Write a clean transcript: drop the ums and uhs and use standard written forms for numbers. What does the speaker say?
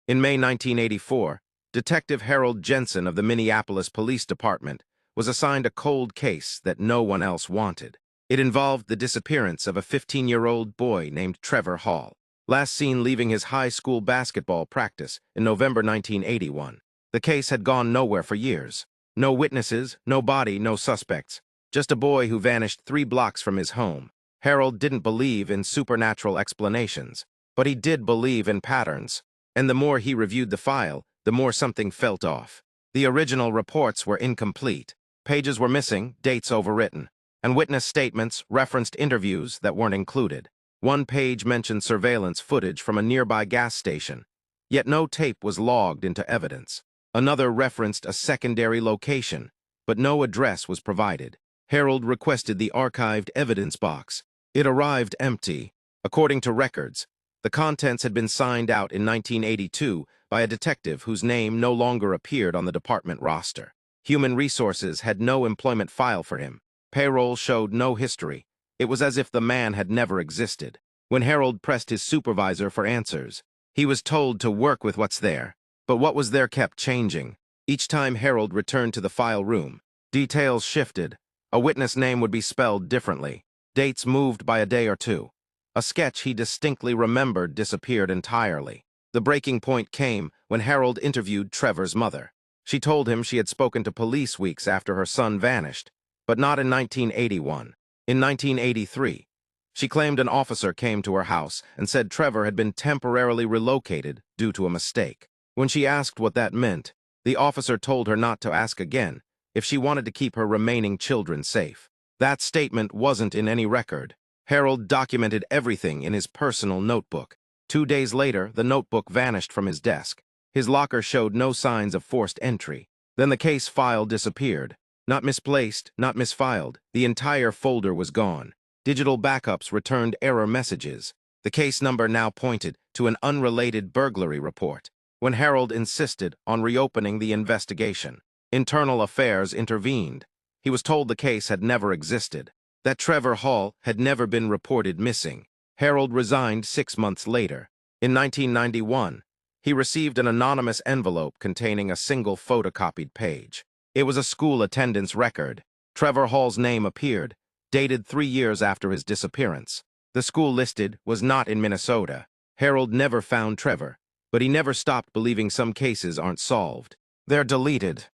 In May 1984, Detective Harold Jensen of the Minneapolis Police Department was assigned a cold case that no one else wanted. It involved the disappearance of a 15-year-old boy named Trevor Hall, last seen leaving his high school basketball practice in November 1981. The case had gone nowhere for years. No witnesses, no body, no suspects. Just a boy who vanished 3 blocks from his home. Harold didn't believe in supernatural explanations, but he did believe in patterns. And the more he reviewed the file, the more something felt off. The original reports were incomplete. Pages were missing, dates overwritten, and witness statements referenced interviews that weren't included. One page mentioned surveillance footage from a nearby gas station, yet no tape was logged into evidence. Another referenced a secondary location, but no address was provided. Harold requested the archived evidence box. It arrived empty. According to records, the contents had been signed out in 1982 by a detective whose name no longer appeared on the department roster. Human Resources had no employment file for him. Payroll showed no history. It was as if the man had never existed. When Harold pressed his supervisor for answers, he was told to work with what's there. But what was there kept changing. Each time Harold returned to the file room, details shifted. A witness name would be spelled differently. Dates moved by a day or two. A sketch he distinctly remembered disappeared entirely. The breaking point came when Harold interviewed Trevor's mother. She told him she had spoken to police weeks after her son vanished, but not in 1981. In 1983, she claimed an officer came to her house and said Trevor had been temporarily relocated due to a mistake. When she asked what that meant, the officer told her not to ask again if she wanted to keep her remaining children safe. That statement wasn't in any record. Harold documented everything in his personal notebook. 2 days later, the notebook vanished from his desk. His locker showed no signs of forced entry. Then the case file disappeared. Not misplaced, not misfiled. The entire folder was gone. Digital backups returned error messages. The case number now pointed to an unrelated burglary report. When Harold insisted on reopening the investigation, Internal Affairs intervened. He was told the case had never existed, that Trevor Hall had never been reported missing. Harold resigned 6 months later. In 1991, he received an anonymous envelope containing a single photocopied page. It was a school attendance record. Trevor Hall's name appeared, dated 3 years after his disappearance. The school listed was not in Minnesota. Harold never found Trevor, but he never stopped believing some cases aren't solved. They're deleted.